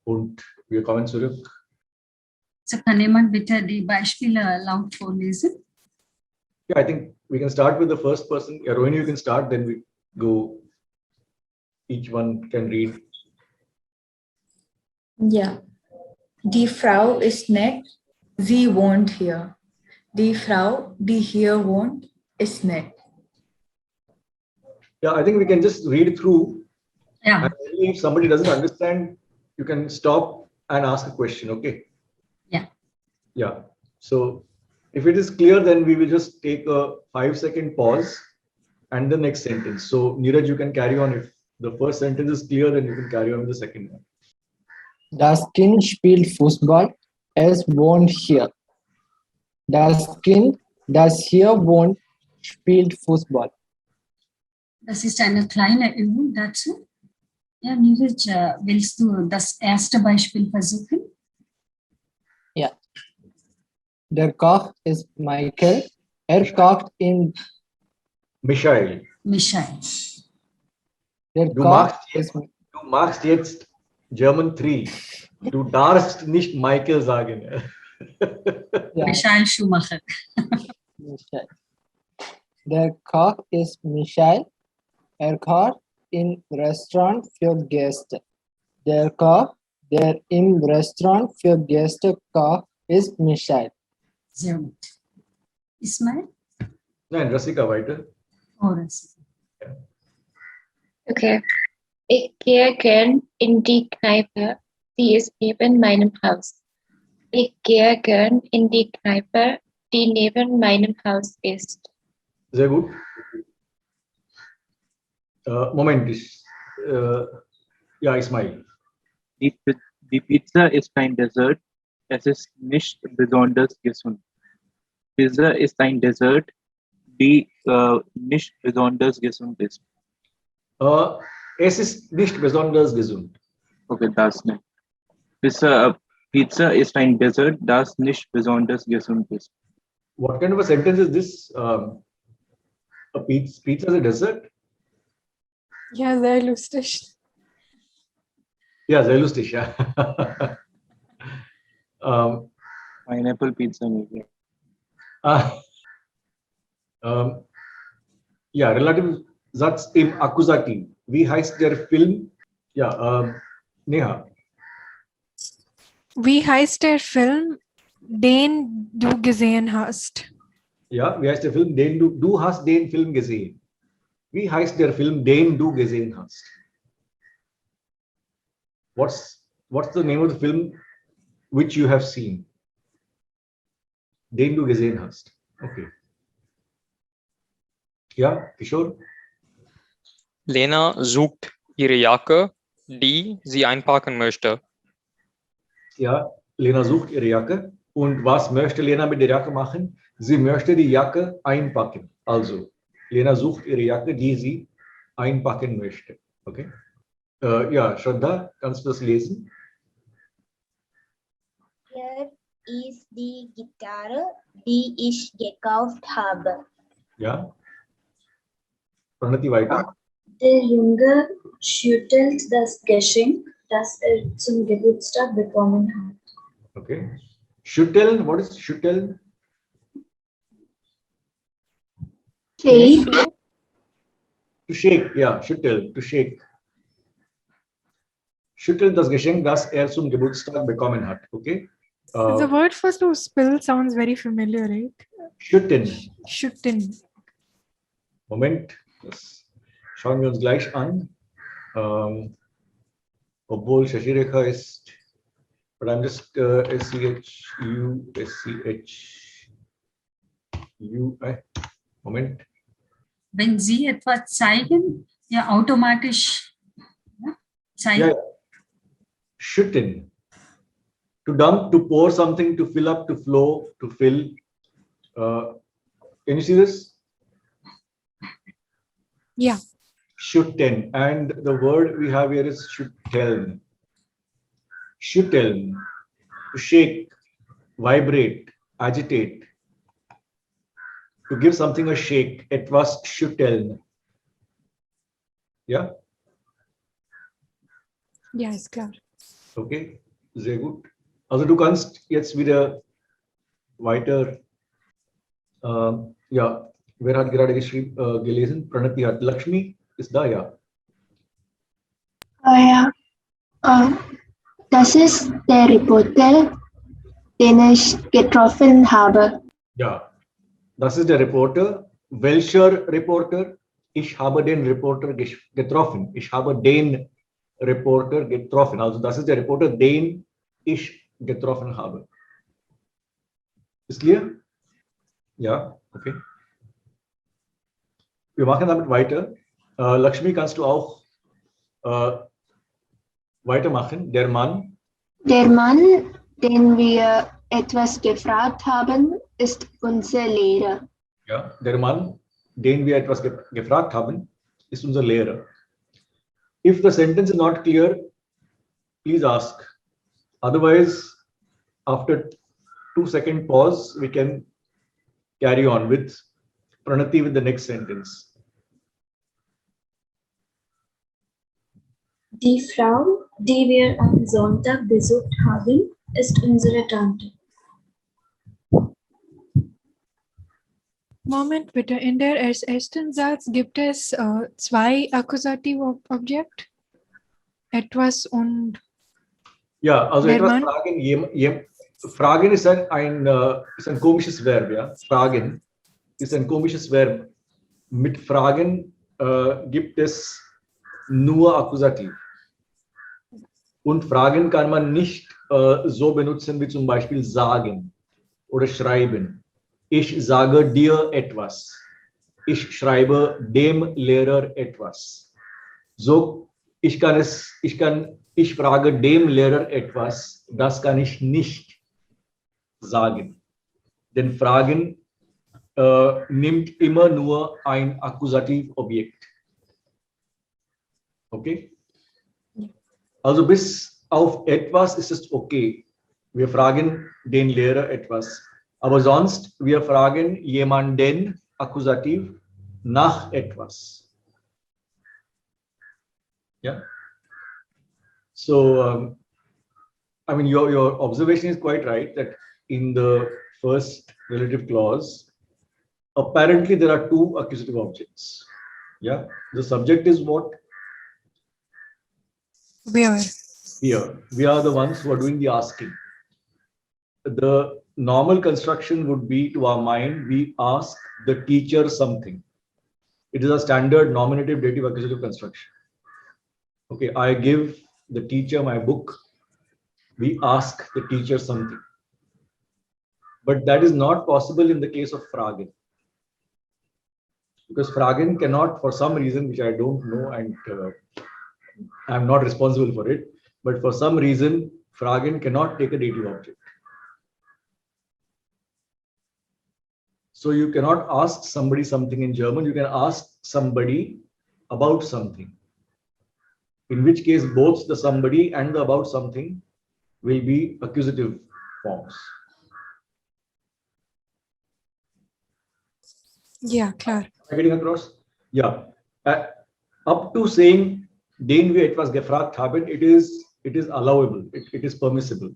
Und wir kommen zurück. So, kann jemand bitte die Beispiele laut vorlesen? Yeah, I think we can start with the first person. Yeah, Rohini, you can start, then we go. Each one can read. Ja. Die Frau ist nett, sie wohnt hier. Die Frau, die hier wohnt, ist nett. Yeah, I think we can just read through. Ja. And if somebody doesn't understand, you can stop and ask a question, okay? Yeah. Yeah. So if it is clear, then we will just take a 5-second pause and the next sentence. So Neeraj, you can carry on. If the first sentence is clear, then you can carry on with the second one. Das Kind spielt Fußball, es wohnt hier. Das Kind, das hier wohnt, spielt Fußball. Das ist eine kleine Übung dazu. Ja, Neeraj, willst du das erste Beispiel versuchen? Ja. Der Koch ist Michael, kocht in Michael, Michael. der du Koch machst jetzt German 3. Du darfst nicht Michael sagen. Ja, Michael Schumacher. Michael. Der Koch ist Michael, kocht im Restaurant für Gäste. Der Koch, der im Restaurant für Gäste kocht, ist Michael. Sehr gut. Ismail? Nein, Rasika, weiter. Oh, das. Okay. Ich gehe gern in die Kneipe, die ist neben meinem Haus. Ich gehe gern in die Kneipe, die neben meinem Haus ist. Sehr gut. Moment. Ja, Ismail. Die Pizza ist ein Dessert. Es ist nicht besonders gesund. Pizza ist ein Dessert, die nicht besonders gesund ist. Es ist nicht besonders gesund. Okay, das nicht. Pizza ist ein Dessert, das nicht besonders gesund ist. What kind of a sentence is this? A pizza is a dessert? Ja, sehr lustig. Ja, sehr lustig, ja. Pineapple Pizza maybe. Ja, Relativsatz im Akkusativ. Wie heißt der Film? Ja, Neha. Wie heißt der Film, den du gesehen hast? Ja, wie heißt der Film? Du hast den Film gesehen. Wie heißt der Film, den du gesehen hast? What's the name of the film which you have seen? Den du gesehen hast. Okay. Ja, Kishore? Lena sucht ihre Jacke, die sie einpacken möchte. Ja, Lena sucht ihre Jacke. Und was möchte Lena mit der Jacke machen? Sie möchte die Jacke einpacken. Also, Lena sucht ihre Jacke, die sie einpacken möchte. Okay? Ja, Shraddha, kannst du das lesen? Hier ist die Gitarre, die ich gekauft habe. Ja. Pranati, weiter. Der Junge schüttelt das Geschenk, das zum Geburtstag bekommen hat. Okay. Schütteln, what is schütteln? Shake. To shake, ja, schütteln, to shake. Schütteln das Geschenk, das zum Geburtstag bekommen hat. Okay. The word for to spill sounds very familiar, right? Schütten. Schütten. Moment, das schauen wir uns gleich an. Obwohl Shashirekha ist, but I'm just SCHU. Moment. Wenn Sie etwas zeigen, ja automatisch zeigen. Ja, schütten. To dump, to pour something, to fill up, to flow, to fill. Can you see this? Yeah. Schütten. And the word we have here is schütteln. Schütteln. To shake, vibrate, agitate. To give something a shake. Etwas schütteln. Yeah? Ja, ist klar. Okay, sehr gut. Also du kannst jetzt wieder weiter, ja, wer hat gerade gelesen? Pranati hat. Lakshmi ist da, ja. Ja, das ist der Reporter, den ich getroffen habe. Ja, das ist der Reporter. Welcher Reporter? Ich habe den Reporter getroffen. Ich habe den Reporter getroffen. Also das ist der Reporter, den ich getroffen habe. Ist klar? Ja, okay. Wir machen damit weiter. Lakshmi, kannst du auch weitermachen? Der Mann. Der Mann, den wir etwas gefragt haben, ist unser Lehrer. Ja, der Mann, den wir etwas gefragt haben, ist unser Lehrer. If the sentence is not clear, please ask. Otherwise, after 2-second pause, we can carry on with Pranati with the next sentence. Die Frau, die wir am Sonntag besucht haben, ist unsere Tante. Moment bitte, in der ersten Satz gibt es zwei Akkusative Objekt. Etwas und Ja, also der etwas Mann. fragen. Fragen ist ein komisches Verb. Ja? Fragen ist ein komisches Verb. Mit Fragen gibt es nur Akkusativ. Und Fragen kann man nicht so benutzen wie zum Beispiel sagen oder schreiben. Ich sage dir etwas. Ich schreibe dem Lehrer etwas. So, ich frage dem Lehrer etwas. Das kann ich nicht sagen. Denn Fragen nimmt immer nur ein Akkusativobjekt. Okay? Also bis auf etwas ist es okay. Wir fragen den Lehrer etwas. Aber sonst, wir fragen jemanden, Akkusativ, nach etwas. Yeah. So, I mean, your observation is quite right that in the first relative clause, apparently there are two accusative objects. Yeah. The subject is what? We are. Here. We are the ones who are doing the asking. The normal construction would be, to our mind, we ask the teacher something. It is a standard nominative dative accusative construction. Okay, I give the teacher my book. We ask the teacher something. But that is not possible in the case of Fragen. Because Fragen cannot, for some reason, which I don't know, and I'm not responsible for it, but for some reason, Fragen cannot take a dative object. So you cannot ask somebody something in German, you can ask somebody about something. In which case, both the somebody and the about something will be accusative forms. Yeah, klar. Am I getting across? Yeah. Up to saying, den wir etwas gefragt haben, it is allowable, it is permissible.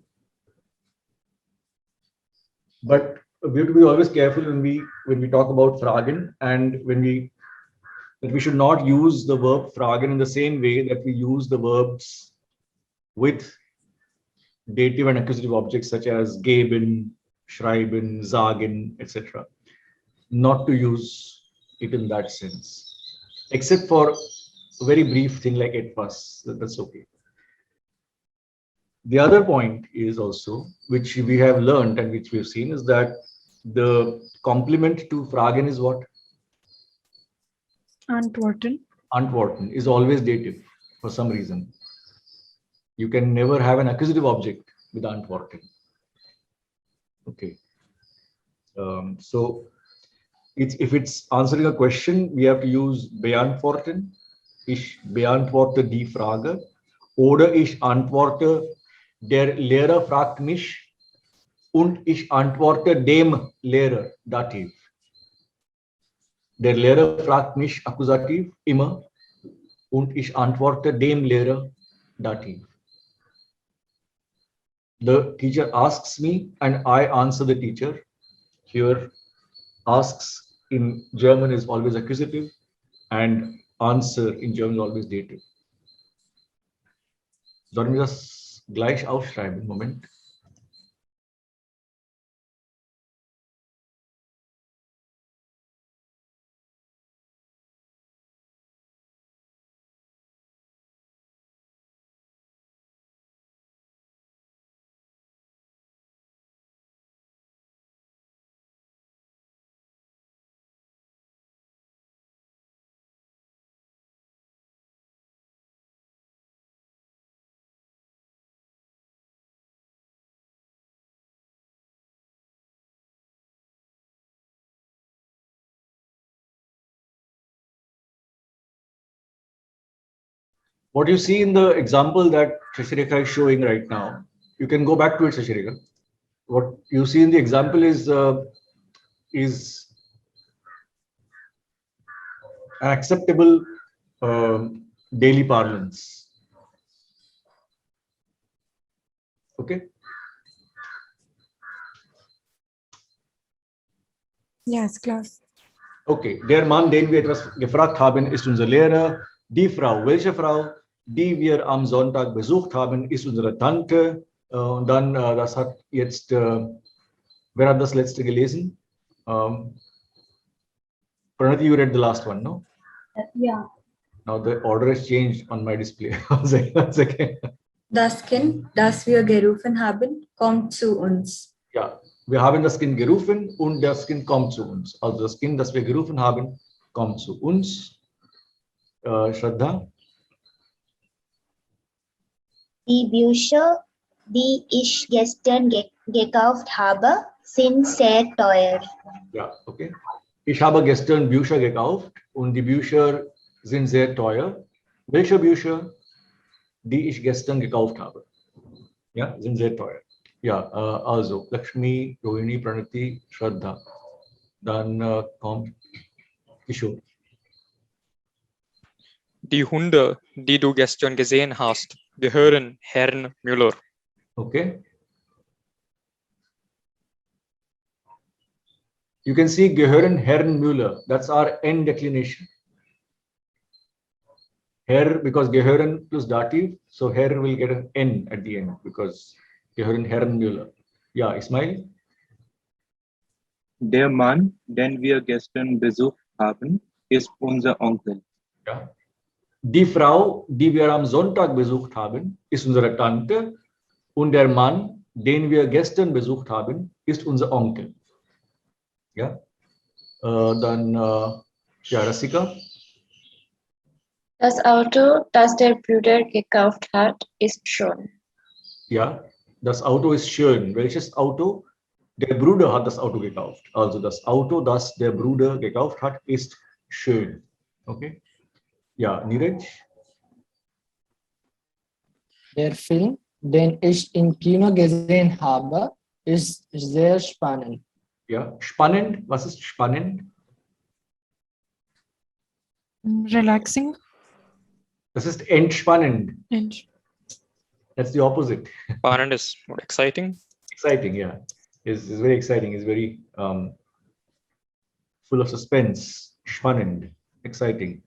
But we have to be always careful when we talk about Fragen, and that we should not use the verb fragen in the same way that we use the verbs with dative and accusative objects such as geben, schreiben, sagen, etc. Not to use it in that sense, except for a very brief thing like etwas. That's okay. The other point is also, which we have learned and which we have seen, is that the complement to fragen is what? Antworten. Antworten is always dative for some reason. You can never have an accusative object with antworten. Okay. So if it's answering a question, we have to use beantworten. Ich beantworte die Frage. Oder ich antworte, der Lehrer fragt mich und ich antworte dem Lehrer, Dativ. Der Lehrer fragt mich, Akkusativ, immer, und ich antworte dem Lehrer, Dativ. The teacher asks me and I answer the teacher. Here, asks in German is always accusative and answer in German is always dative. Sollen wir das gleich aufschreiben? Moment. What you see in the example that Shashirika is showing right now, you can go back to it, Shashirika. What you see in the example is an acceptable daily parlance. Okay. Yes, class. Okay. Der Mann, den wir etwas gefragt haben, ist unser Lehrer. Die Frau, welche Frau, die wir am Sonntag besucht haben, ist unsere Tante. Und dann, das hat jetzt, wer hat das letzte gelesen? Pranati, you read the last one, no? Yeah. Now the order has changed on my display. One second. Das Kind, das wir gerufen haben, kommt zu uns. Ja, wir haben das Kind gerufen und das Kind kommt zu uns. Also das Kind, das wir gerufen haben, kommt zu uns. Shraddha? Die Bücher, die ich gestern gekauft habe, sind sehr teuer. Ja, okay. Ich habe gestern Bücher gekauft und die Bücher sind sehr teuer. Welche Bücher, die ich gestern gekauft habe? Ja, sind sehr teuer. Ja, also Lakshmi, Rohini, Pranati, Shraddha. Dann kommt Kishore. Die Hunde, die du gestern gesehen hast, gehören Herrn Müller. Okay. You can see gehören Herrn Müller. That's our N declination. Herr, because gehören plus dative, so Herr will get an N at the end because gehören Herrn Müller. Ja, Ismail? Der Mann, den wir gestern besucht haben, ist unser Onkel. Ja. Die Frau, die wir am Sonntag besucht haben, ist unsere Tante und der Mann, den wir gestern besucht haben, ist unser Onkel. Ja, dann ja, Rasika. Das Auto, das der Bruder gekauft hat, ist schön. Ja, das Auto ist schön. Welches Auto? Der Bruder hat das Auto gekauft. Also das Auto, das der Bruder gekauft hat, ist schön. Okay? Ja, Niraj? Der Film, den ich im Kino gesehen habe, ist sehr spannend. Ja, spannend. Was ist spannend? Relaxing. Das ist entspannend. That's the opposite. Spannend is more exciting. Exciting, yeah. It's very exciting. It's very full of suspense. Spannend. Exciting.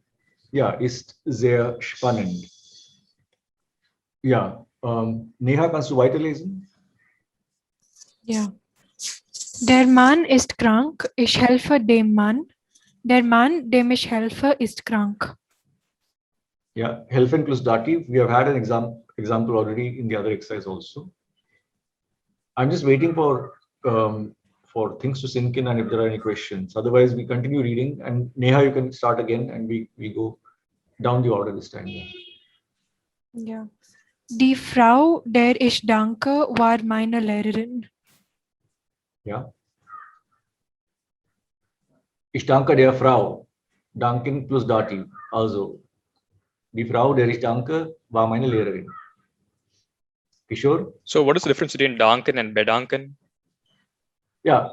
Ja, ist sehr spannend. Ja, Neha, kannst du weiterlesen? Ja. Der Mann ist krank, ich helfe dem Mann. Der Mann, dem ich helfe, ist krank. Yeah, helfen plus dative. We have had an example already in the other exercise also. I'm just waiting for things to sink in and if there are any questions. Otherwise, we continue reading and Neha, you can start again and we go down the order this time. Yeah. Ja. Die Frau, der ich danke, war meine Lehrerin. Ja. Ich danke der Frau. Danken plus dative. Also, die Frau, der ich danke, war meine Lehrerin. Kishore? So what is the difference between danken and bedanken? Yeah,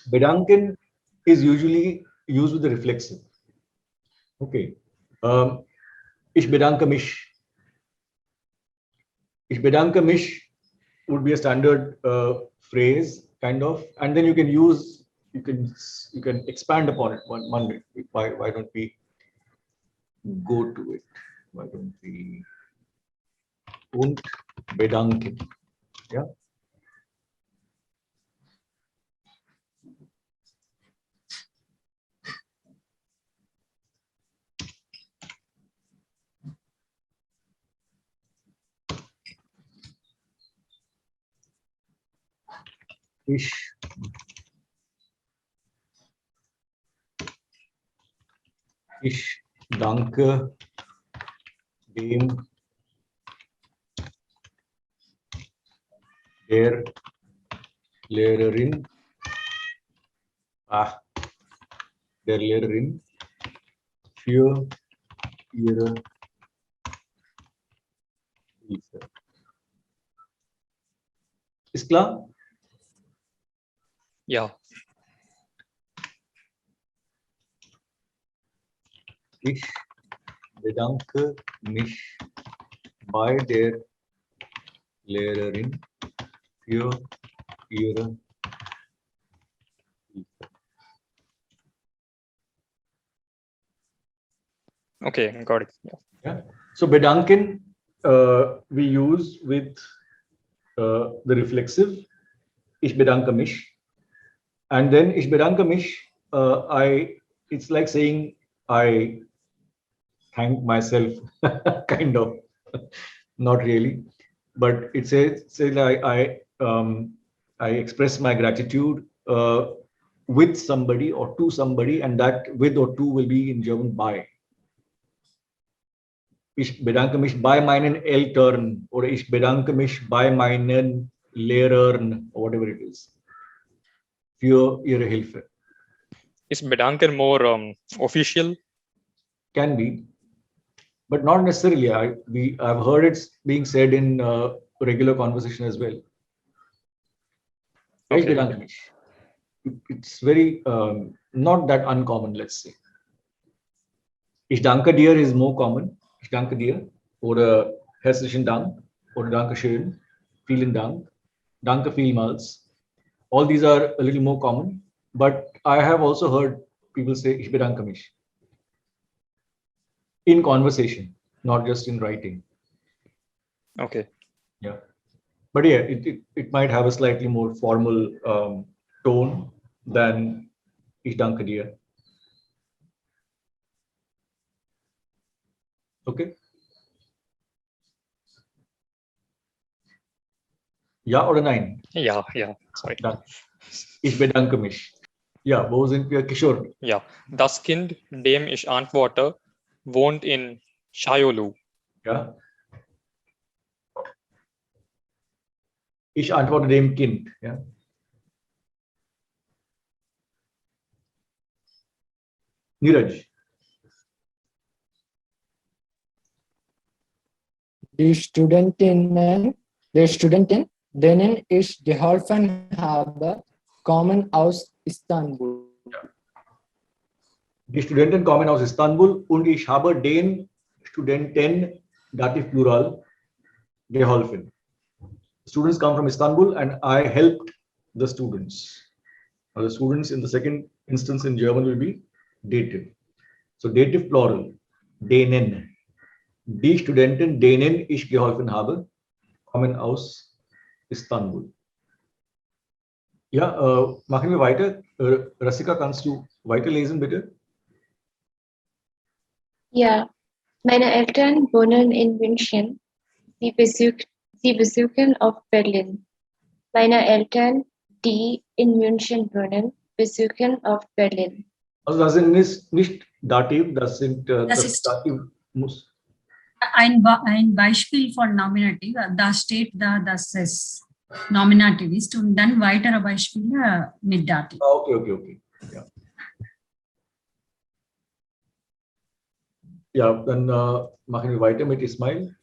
bedanken is usually used with the reflexive. Okay. Ich bedanke mich. Ich bedanke mich would be a standard phrase, kind of, and then you can use, you can expand upon it. One minute. Why don't we go to it? Why don't we und bedanken? Yeah. Ich danke dem der Lehrerin, der Lehrerin für ihre Hilfe. Ist klar? Ja. Ich bedanke mich bei der Lehrerin für ihre Hilfe. Okay, got it. Yeah. Yeah. So bedanken we use with the reflexive. Ich bedanke mich. And then ich bedanke mich, it's like saying I thank myself, kind of, not really, but it says I express my gratitude with somebody or to somebody, and that with or to will be in German bei. Ich bedanke mich bei meinen Eltern oder ich bedanke mich bei meinen Lehrern or whatever it is für ihre Hilfe. Is bedanken more official? Can be, but not necessarily. I've heard it's being said in regular conversation as well. Ich bedanke mich. It's very not that uncommon, let's say. Ich danke dir is more common. Ich danke dir oder herzlichen Dank oder danke schön, vielen Dank, danke vielmals. All these are a little more common, but I have also heard people say ich bedanke mich in conversation, not just in writing. Okay. Yeah, but yeah, it might have a slightly more formal tone than ich danke dir. Okay. Ja oder nein? Ja, sorry. Dann. Ich bedanke mich. Ja, wo sind wir, Kishore? Ja, das Kind, dem ich antworte, wohnt in Shayolu. Ja. Ich antworte dem Kind. Ja. Neeraj. Die Studentin, denen ich geholfen habe, kommen aus Istanbul. Die Studenten kommen aus Istanbul und ich habe den Studenten, Dativ Plural, geholfen. Students come from Istanbul and I helped the students. Now the students in the second instance in German will be dative. So dative plural, denen. Die Studenten, denen ich geholfen habe, kommen aus Istanbul. Ja, machen wir weiter. Rasika, kannst du weiterlesen, bitte? Ja, meine Eltern wohnen in München. Sie besuchen auf Berlin. Meine Eltern, die in München wohnen, besuchen auf Berlin. Also das sind nicht Dativ, das sind Das ist Dativ muss. ein Beispiel von Nominativ. Da steht da, dass es Nominativ ist und dann weitere Beispiele mit Dativ. Okay. Ja. Ja, dann machen wir weiter mit Ismail.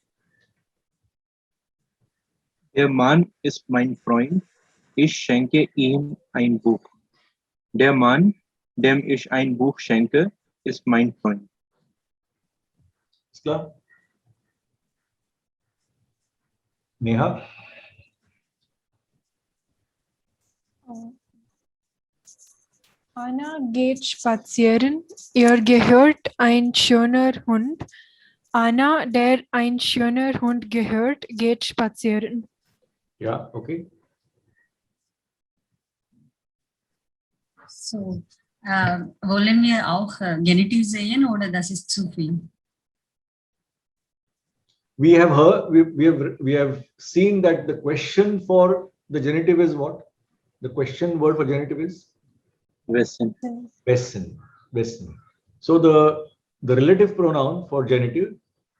Der Mann ist mein Freund. Ich schenke ihm ein Buch. Der Mann, dem ich ein Buch schenke, ist mein Freund. Ist klar? Neha? Anna geht spazieren. Ihr gehört ein schöner Hund. Anna, der ein schöner Hund gehört, geht spazieren. Ja, okay. So, wollen wir auch Genitiv sehen oder das ist zu viel? We have heard, we have seen that the question for the genitive is what? The question word for genitive is Wissen. Wissen. So the relative pronoun for genitive,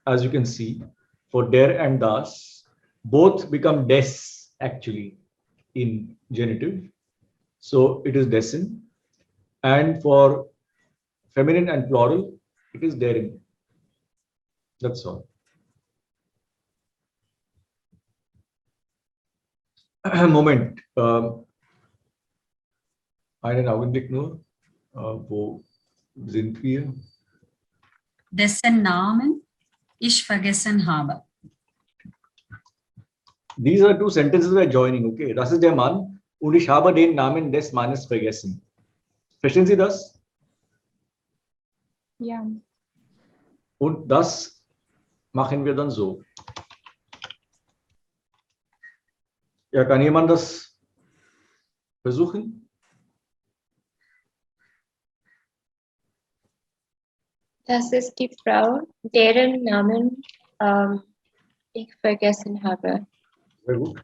as you can see, for der and das, both become des actually in genitive. So it is dessen. And for feminine and plural, it is deren. That's all. Moment. Einen Augenblick nur. Wo sind wir? Dessen Namen ich vergessen habe. These are two sentences we are joining. Okay, das ist der Mann und ich habe den Namen des Mannes vergessen. Verstehen Sie das? Ja. Und das machen wir dann so. Ja, kann jemand das versuchen? Das ist die Frau, deren Namen ich vergessen habe. Sehr gut.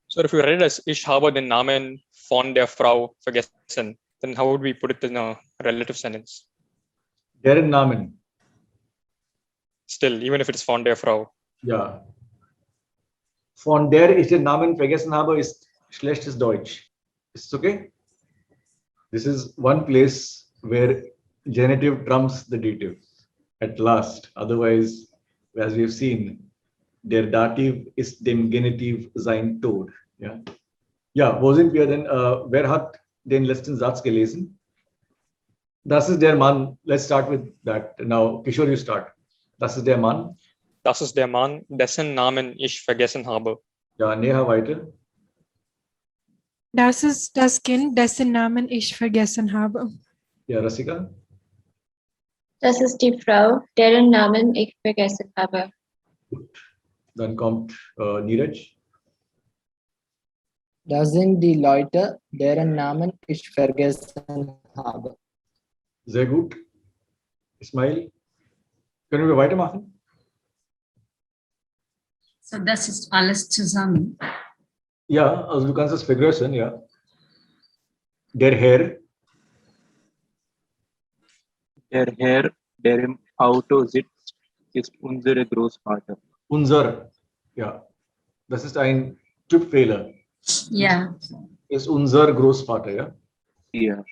So if we read it as ich habe den Namen von der Frau vergessen, then how would we put it in a relative sentence? Deren Namen. Still, even if it is von der Frau. Ja. Von der ich den Namen vergessen habe, ist schlechtes Deutsch. Ist es okay? This is one place where genitive trumps the dative at last. Otherwise, as we have seen, der Dativ ist dem Genitiv sein Tod. Ja, ja, wo sind wir denn? Wer hat den letzten Satz gelesen? Das ist der Mann. Let's start with that. Now, Kishore, you start. Das ist der Mann. Das ist der Mann, dessen Namen ich vergessen habe. Ja, Neha, weiter. Das ist das Kind, dessen Namen ich vergessen habe. Ja, Rasika. Das ist die Frau, deren Namen ich vergessen habe. Gut. Dann kommt Neeraj. Das sind die Leute, deren Namen ich vergessen habe. Sehr gut. Ismail, können wir weitermachen? So, das ist alles zusammen. Ja, also du kannst es vergrößern, ja. Der Herr. Der Herr, der im Auto sitzt, ist unser Großvater. Unser, ja. Das ist ein Typfehler. Ja. Ist unser Großvater, ja. Ja.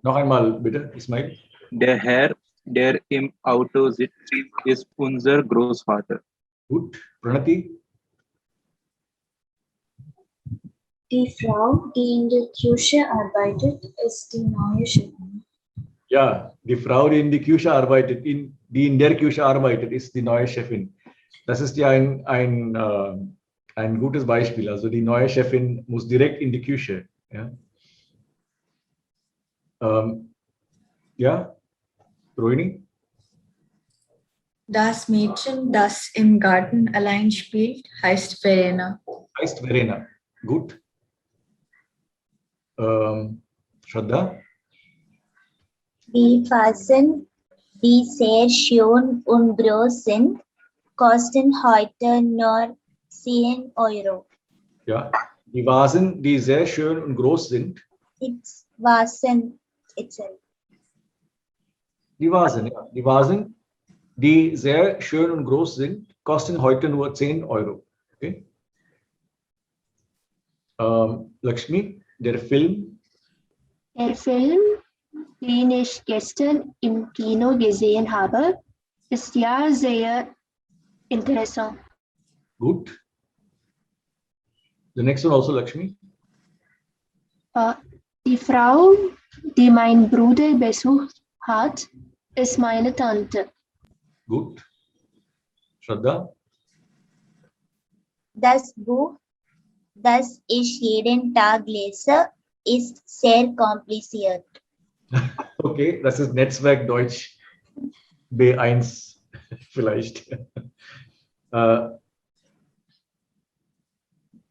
Noch einmal bitte, Ismail. Der Herr, der im Auto sitzt, ist unser Großvater. Gut. Pranati. Die Frau, die in der Küche arbeitet, ist die neue Chefin. Ja, die Frau, die in die Küche arbeitet, die in der Küche arbeitet, ist die neue Chefin. Das ist ja ein gutes Beispiel. Also die neue Chefin muss direkt in die Küche. Ja, ja? Rohini? Das Mädchen, das im Garten allein spielt, heißt Verena. Heißt Verena. Gut. Shraddha? Die Vasen, die sehr schön und groß sind, kosten heute nur 10 Euro. Ja, die Vasen, die sehr schön und groß sind. It's Vasen itself. Die Vasen, ja. Die Vasen, die sehr schön und groß sind, kosten heute nur 10 Euro. Okay? Lakshmi, der Film. Der Film, den ich gestern im Kino gesehen habe, ist ja sehr interessant. Gut. The next one also, Lakshmi. Die Frau, die mein Bruder besucht hat, ist meine Tante. Gut. Shraddha. Das Buch, das ich jeden Tag lese, ist sehr kompliziert. Okay, das ist Netzwerk Deutsch B1 vielleicht.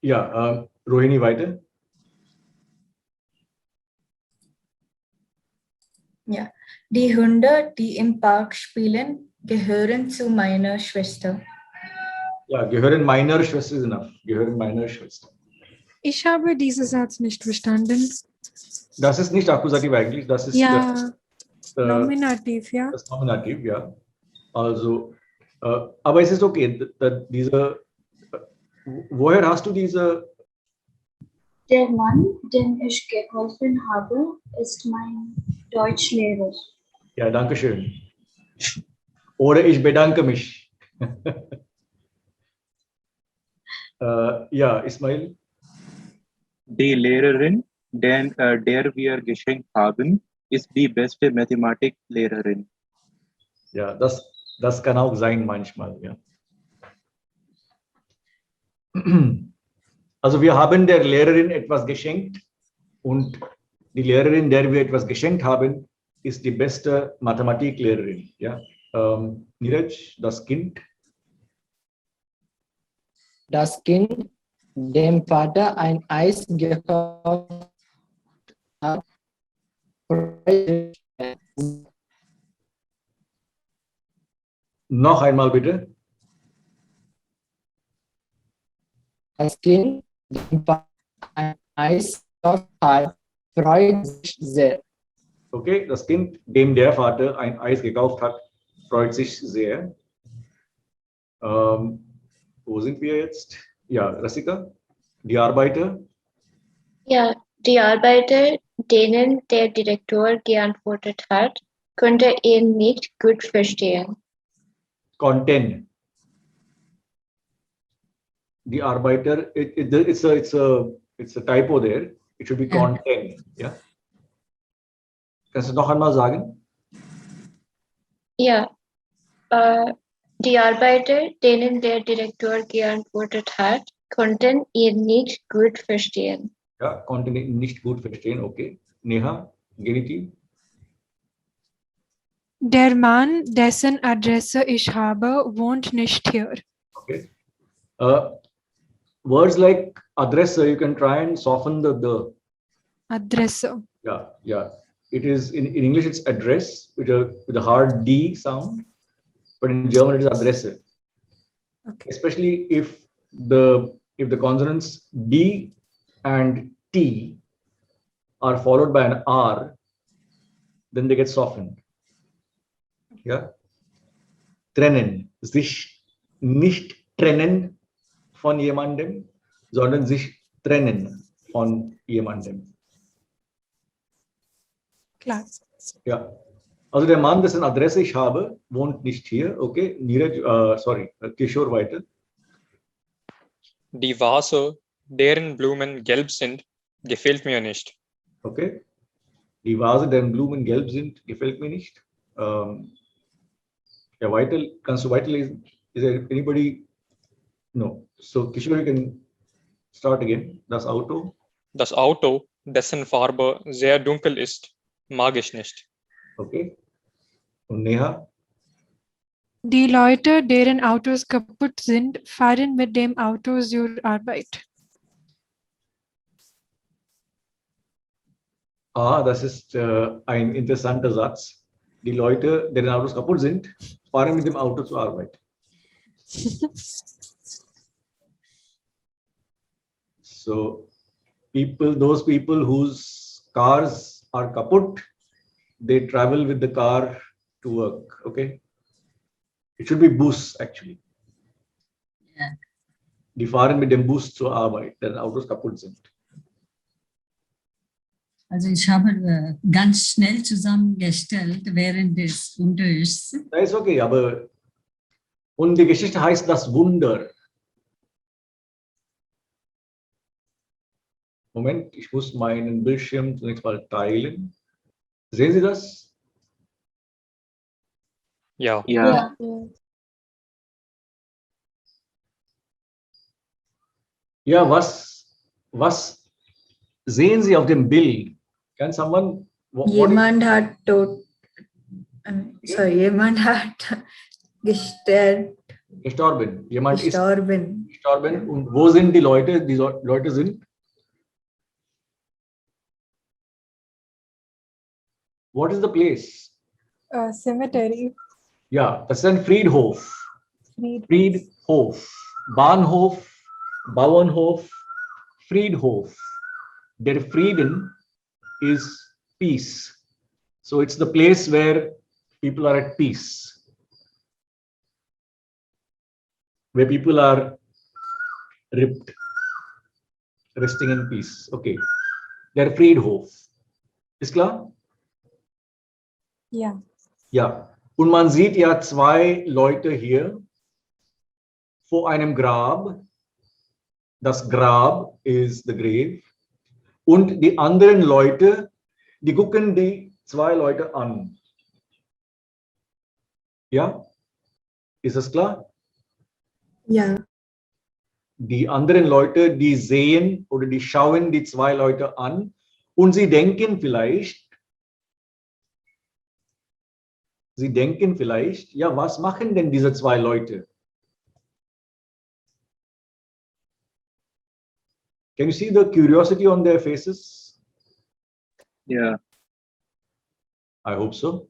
Ja, Rohini weiter. Ja, die Hunde, die im Park spielen, gehören zu meiner Schwester. Ja, gehören meiner Schwester ist enough. Gehören meiner Schwester. Ich habe diesen Satz nicht verstanden. Das ist nicht Akkusativ eigentlich, das ist Ja, Nominativ, Nominativ, ja. das Nominativ, ja. Also, aber es ist okay, woher hast du diese? Der Mann, dem ich geholfen habe, ist mein Deutschlehrer. Ja, danke schön. Oder ich bedanke mich. Ja, Ismail. Die Lehrerin, der wir geschenkt haben, ist die beste Mathematiklehrerin. Ja, das kann auch sein manchmal. Ja. Also wir haben der Lehrerin etwas geschenkt und die Lehrerin, der wir etwas geschenkt haben, ist die beste Mathematiklehrerin. Ja. Niraj, das Kind. Das Kind, dem Vater ein Eis gekauft hat, freut sich. Noch einmal bitte. Das Kind, dem Vater ein Eis gekauft hat, freut sich sehr. Okay, das Kind, dem der Vater ein Eis gekauft hat, freut sich sehr. Wo sind wir jetzt? Ja, Rasika, die Arbeiter. Ja, die Arbeiter, denen der Direktor geantwortet hat, konnte ihn nicht gut verstehen. Content. Die Arbeiter, it's a typo there. It should be content. Ja. Kannst du noch einmal sagen? Ja, die Arbeiter, denen der Direktor geantwortet hat, konnten ihn nicht gut verstehen. Ja, konnten ihn nicht gut verstehen. Okay. Neha, Genitiv. Der Mann, dessen Adresse ich habe, wohnt nicht hier. Okay. Words like Adresse, you can try and soften the. Adresse. Yeah, yeah. It is in English it's address with a hard D sound, but in German it is Adresse. Okay. Especially if the consonants D and T are followed by an R, then they get softened. Ja. Trennen, sich nicht trennen von jemandem, sondern sich trennen von jemandem. Klar. Ja. Also der Mann, dessen Adresse ich habe, wohnt nicht hier. Okay, Niraj, Kishore weiter. Die Vase, deren Blumen gelb sind, gefällt mir nicht. Okay. Die Vase, deren Blumen gelb sind, gefällt mir nicht. Ja, weiter, kannst du weiterlesen? Is there anybody? No. So Kishore, you can start again. Das Auto. Das Auto, dessen Farbe sehr dunkel ist, mag ich nicht. Okay. Und Neha? Die Leute, deren Autos kaputt sind, fahren mit dem Auto zur Arbeit. Das ist ein interessanter Satz. Die Leute, deren Autos kaputt sind, fahren mit dem Auto zur Arbeit. So, those people whose cars are kaputt, they travel with the car to work. Okay, it should be Bus actually. Yeah. Die fahren mit dem Bus zur Arbeit, deren Autos kaputt sind. Also ich habe ganz schnell zusammengestellt während des Unterrichts. Das ist okay, aber und die Geschichte heißt das Wunder. Moment, ich muss meinen Bildschirm zunächst mal teilen. Sehen Sie das? Ja. Ja. Ja, was sehen Sie auf dem Bild? Can someone... Jemand hat tot. Sorry, jemand hat gestorben. Jemand gestorben. ist gestorben. Und wo sind die Leute? Die Leute sind... What is the place? Cemetery. Ja, das ist ein Friedhof. Friedhof. Bahnhof, Bauernhof, Friedhof. Der Frieden is peace. So it's the place where people are at peace. Where people are ripped, resting in peace. Okay. Der Friedhof. Ist klar? Ja. Ja. Und man sieht ja zwei Leute hier vor einem Grab. Das Grab is the grave. Und die anderen Leute, die gucken die zwei Leute an. Ja? Ist das klar? Ja. Die anderen Leute, die sehen oder die schauen die zwei Leute an und sie denken vielleicht, ja, was machen denn diese zwei Leute? Can you see the curiosity on their faces? Yeah. I hope so.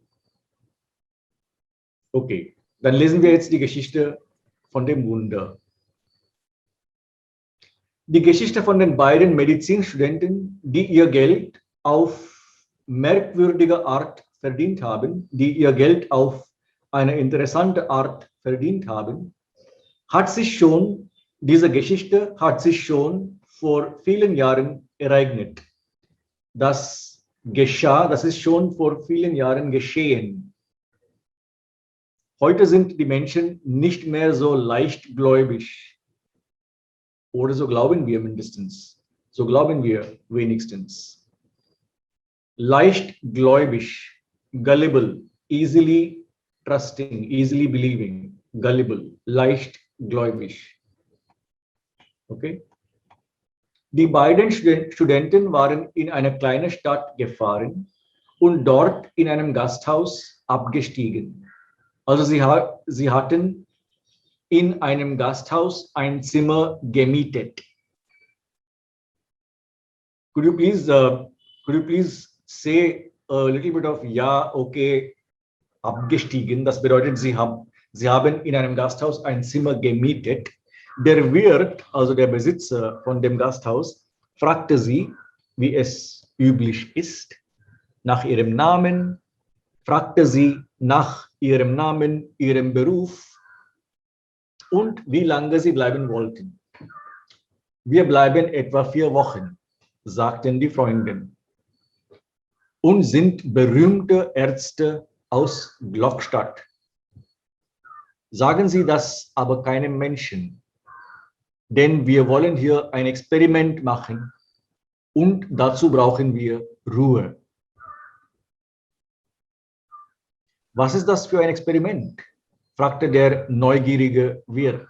Okay, dann lesen wir jetzt die Geschichte von dem Wunder. Die Geschichte von den beiden Medizinstudenten, die ihr Geld auf merkwürdige Art verdient haben, die ihr Geld auf eine interessante Art verdient haben, diese Geschichte hat sich schon vor vielen Jahren ereignet. Das geschah, das ist schon vor vielen Jahren geschehen. Heute sind die Menschen nicht mehr so leichtgläubig. Oder so glauben wir mindestens. So glauben wir wenigstens. Leichtgläubig, gullible, easily trusting, easily believing, gullible, leichtgläubig. Okay? Die beiden Studenten waren in eine kleine Stadt gefahren und dort in einem Gasthaus abgestiegen. Also sie hatten in einem Gasthaus ein Zimmer gemietet. Could you please say a little bit of ja, okay, abgestiegen? Das bedeutet, sie haben in einem Gasthaus ein Zimmer gemietet. Der Wirt, also der Besitzer von dem Gasthaus, fragte sie, wie es üblich ist, nach ihrem Namen, fragte sie nach ihrem Namen, ihrem Beruf und wie lange sie bleiben wollten. Wir bleiben etwa 4 Wochen, sagten die Freundinnen, und sind berühmte Ärzte aus Glockstadt. Sagen Sie das aber keinem Menschen, denn wir wollen hier ein Experiment machen und dazu brauchen wir Ruhe. Was ist das für ein Experiment? Fragte der neugierige Wirt.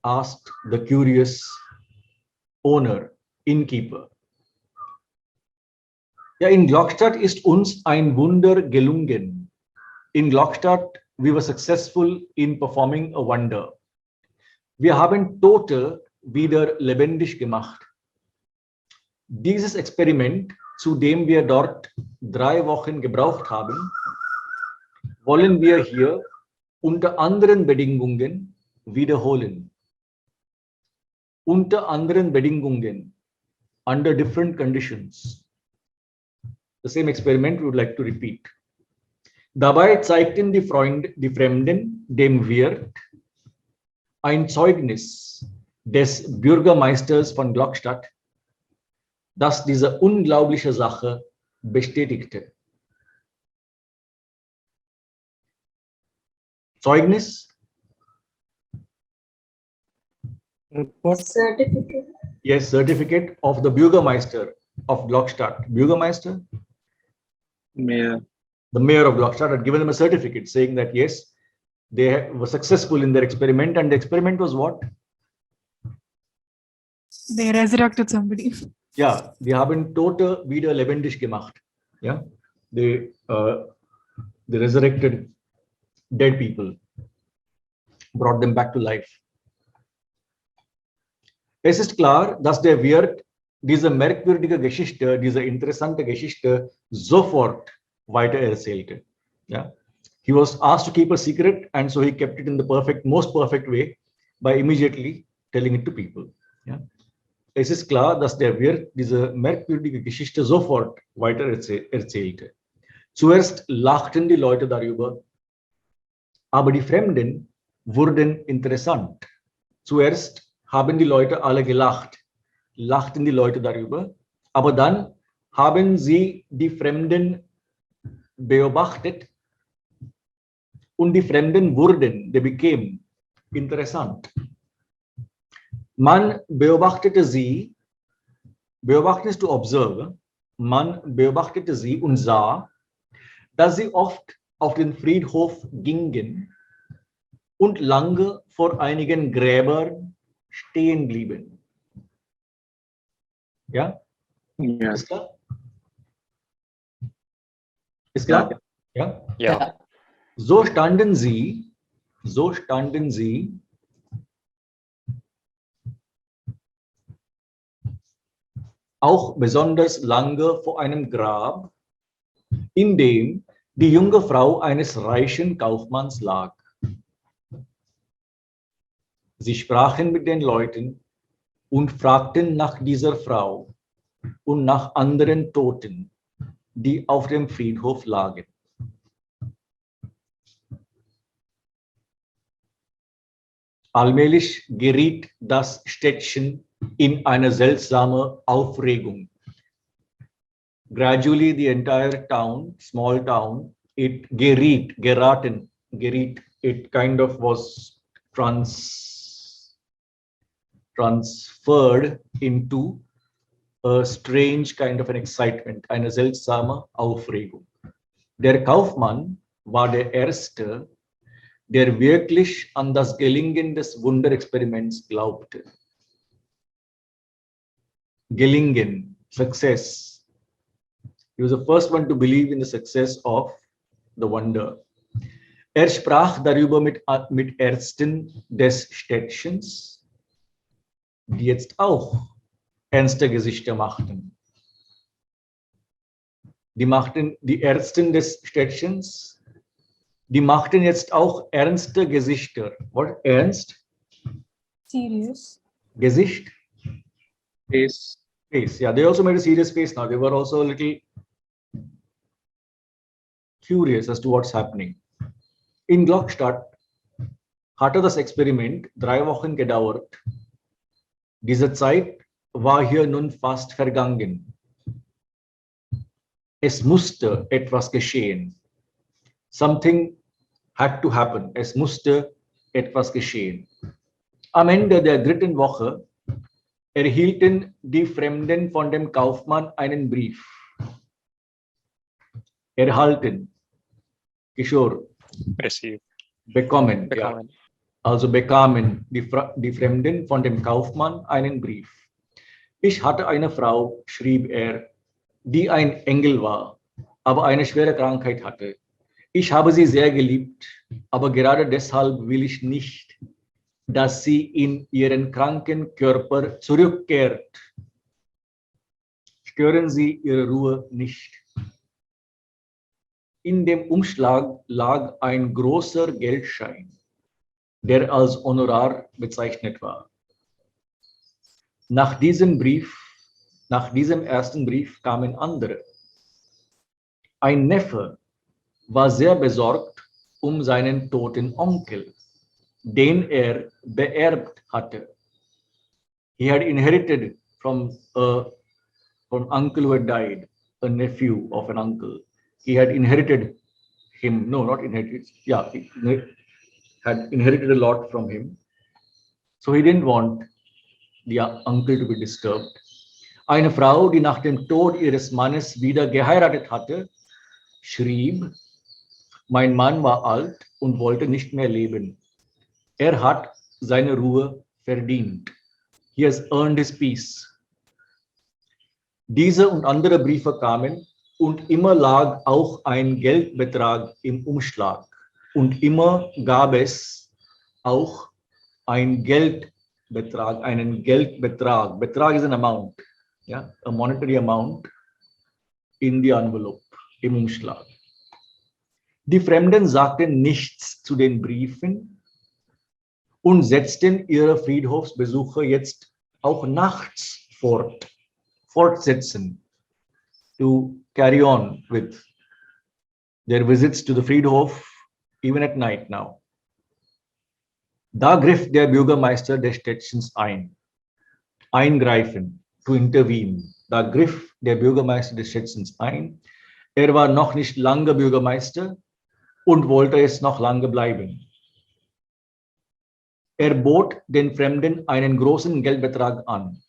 Asked the curious owner, innkeeper. Ja, in Glockstadt ist uns ein Wunder gelungen. In Glockstadt, we were successful in performing a wonder. Wir haben Tote wieder lebendig gemacht. Dieses Experiment, zu dem wir dort 3 Wochen gebraucht haben, wollen wir hier unter anderen Bedingungen wiederholen. Unter anderen Bedingungen, under different conditions. The same experiment we would like to repeat. Dabei zeigten die Fremden dem Wirt ein Zeugnis des Bürgermeisters von Glockstadt, das diese unglaubliche Sache bestätigte. Zeugnis? Certificate. Yes, certificate of the Bürgermeister of Glockstadt. Bürgermeister? Mayor. The mayor of Glockstadt had given them a certificate saying that yes, they were successful in their experiment, and the experiment was what? They resurrected somebody. Ja, die haben Tote wieder lebendig gemacht. Ja, they resurrected dead people, brought them back to life. Es ist klar, dass der Wirt diese merkwürdige Geschichte, diese interessante Geschichte sofort weiter erzählte. Ja. He was asked to keep a secret, and so he kept it in the most perfect way by immediately telling it to people. Ja. Es ist klar, dass der Wirt diese merkwürdige Geschichte sofort weiter erzählte. Zuerst lachten die Leute darüber, aber die Fremden wurden interessant. Zuerst haben die Leute alle gelacht, lachten die Leute darüber, aber dann haben sie die Fremden beobachtet und die Fremden wurden, they became, interessant. Man beobachtete sie, beobachten ist to observe, man beobachtete sie und sah, dass sie oft auf den Friedhof gingen und lange vor einigen Gräbern stehen blieben. Ja? Ja. Ist klar? Ist klar? Ja? Ja. So standen sie auch besonders lange vor einem Grab, in dem die junge Frau eines reichen Kaufmanns lag. Sie sprachen mit den Leuten und fragten nach dieser Frau und nach anderen Toten, die auf dem Friedhof lagen. Allmählich geriet das Städtchen in eine seltsame Aufregung. Gradually the entire town, small town, it geriet, it kind of was transferred into a strange kind of an excitement, eine seltsame Aufregung. Der Kaufmann war der Erste, der wirklich an das Gelingen des Wunderexperiments glaubte. Gelingen, success. He was the first one to believe in the success of the wonder. Sprach darüber mit Ärzten des Städtchens, die jetzt auch ernste Gesichter machten. Die Ärzte des Städtchens, die machten jetzt auch ernste Gesichter. What? Ernst? Serious. Gesicht? Face. Face. Yeah, they also made a serious face now. They were also a little curious as to what's happening. In Glockstadt hatte das Experiment 3 Wochen gedauert. Diese Zeit war hier nun fast vergangen. Es musste etwas geschehen. Something had to happen. Es musste etwas geschehen. Am Ende der 3. Woche erhielten die Fremden von dem Kaufmann einen Brief. Erhalten. Kishore. Received. Bekommen. Ja. Also bekamen die Fremden von dem Kaufmann einen Brief. Ich hatte eine Frau, schrieb er, die ein Engel war, aber eine schwere Krankheit hatte. Ich habe sie sehr geliebt, aber gerade deshalb will ich nicht, dass sie in ihren kranken Körper zurückkehrt. Stören Sie ihre Ruhe nicht. In dem Umschlag lag ein großer Geldschein, der als Honorar bezeichnet war. Nach diesem ersten Brief kamen andere. Ein Neffe war sehr besorgt um seinen toten Onkel, den er beerbt hatte. He had inherited from uncle who had died, a nephew of an uncle. He had inherited him, no, not inherited, yeah, he had inherited a lot from him. So he didn't want the uncle to be disturbed. Eine Frau, die nach dem Tod ihres Mannes wieder geheiratet hatte, schrieb, mein Mann war alt und wollte nicht mehr leben. Er hat seine Ruhe verdient. He has earned his peace. Diese und andere Briefe kamen und immer lag auch ein Geldbetrag im Umschlag und immer gab es auch ein Geldbetrag, einen Geldbetrag. Betrag is an amount, yeah, a monetary amount in the envelope, im Umschlag. Die Fremden sagten nichts zu den Briefen und setzten ihre Friedhofsbesuche jetzt auch nachts fortsetzen, to carry on with their visits to the Friedhof even at night now. Da griff der Bürgermeister des Städtchens ein. Eingreifen, to intervene. Da griff der Bürgermeister des Städtchens ein. Er war noch nicht lange Bürgermeister und wollte es noch lange bleiben. Er bot den Fremden einen großen Geldbetrag an.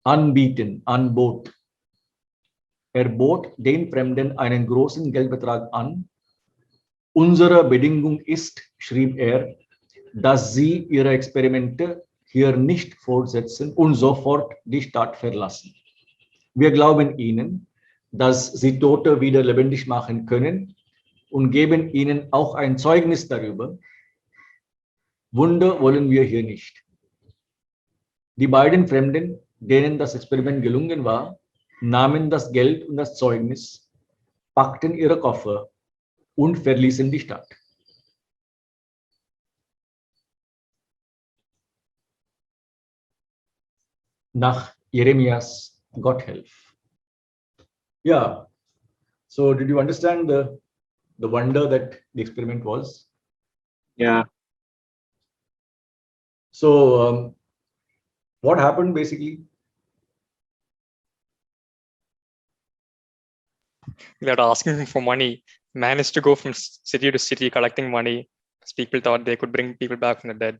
Anbieten, anbot. Er bot den Fremden einen großen Geldbetrag an. Unsere Bedingung ist, schrieb er, dass sie ihre Experimente hier nicht fortsetzen und sofort die Stadt verlassen. Wir glauben ihnen, dass sie Tote wieder lebendig machen können und geben ihnen auch ein Zeugnis darüber. Wunder wollen wir hier nicht. Die beiden Fremden, denen das Experiment gelungen war, nahmen das Geld und das Zeugnis, packten ihre Koffer und verließen die Stadt. Nach Jeremias Gotthelf. Yeah. So did you understand the wonder that the experiment was? Yeah. So what happened basically? They were asking for money. Managed to go from city to city collecting money because people thought they could bring people back from the dead.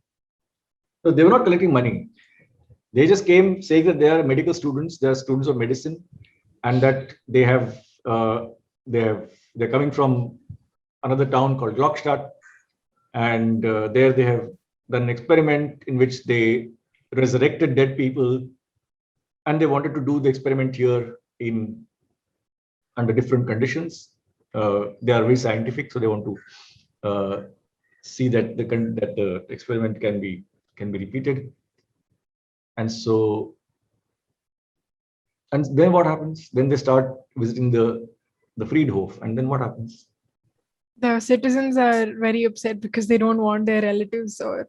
So they were not collecting money. They just came saying that they are medical students, they are students of medicine, and that they're coming from another town called Glockstadt, and there they have done an experiment in which they resurrected dead people, and they wanted to do the experiment here under different conditions. They are very scientific, so they want to see that the experiment can be repeated. And so, and then what happens? Then they start visiting the Friedhof, and then what happens? The citizens are very upset because they don't want their relatives, or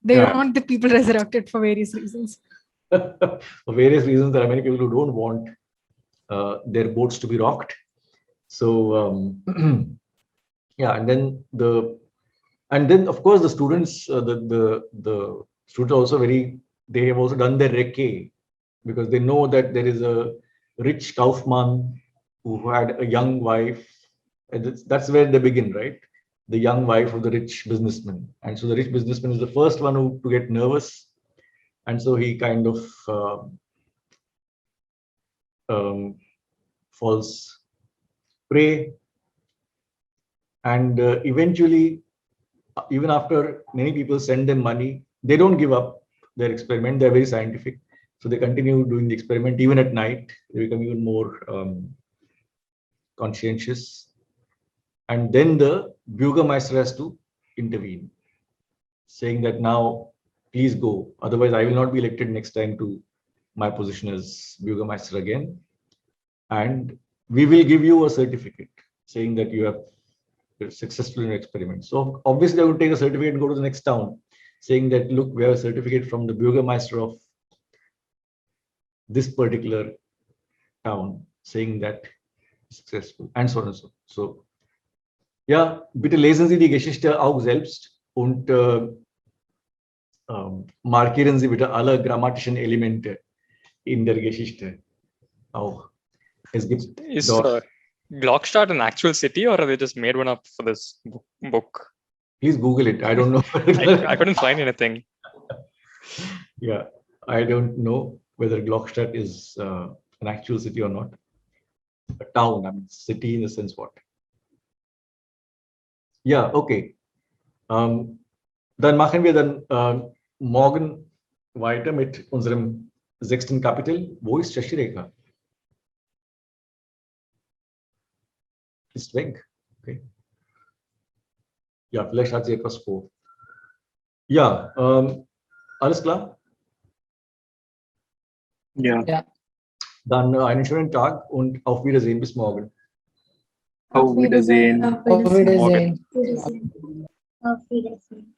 they don't want the people resurrected for various reasons. For various reasons, there are many people who don't want their boats to be rocked. So yeah, and then of course the students, the students are also they have also done their recce, because they know that there is a rich Kaufmann who had a young wife, and that's where they begin, right? The young wife of the rich businessman, and so the rich businessman is the first one to get nervous, and so he kind of falls prey, and eventually, even after many people send them money, they don't give up their experiment. They're very scientific, so they continue doing the experiment even at night. They become even more conscientious, and then the Bürgermeister has to intervene, saying that now please go, otherwise I will not be elected next time to my position as Bürgermeister again, and we will give you a certificate saying that you have successful in your experiment. So obviously I would take a certificate and go to the next town saying that, look, we have a certificate from the Bürgermeister of this particular town saying that successful, and so on and so on. So ja, bitte lesen Sie die Geschichte auch selbst und markieren Sie bitte alle grammatischen Elemente in der Geschichte auch. Es gibt Is Glockstadt an actual city, or have they just made one up for this book? Please Google it. I don't know. I couldn't find anything. Yeah, I don't know whether Glockstadt is an actual city or not. A town, I mean, city in the sense what? Ja, okay. Dann machen wir dann morgen weiter mit unserem 6. Kapitel. Wo ist Shashireka? Ist weg. Okay. Ja, vielleicht hat sie etwas vor. Ja, alles klar? Ja. Ja. Dann einen schönen Tag und auf Wiedersehen. Bis morgen. Auf Wiedersehen. Auf Wiedersehen. Auf Wiedersehen.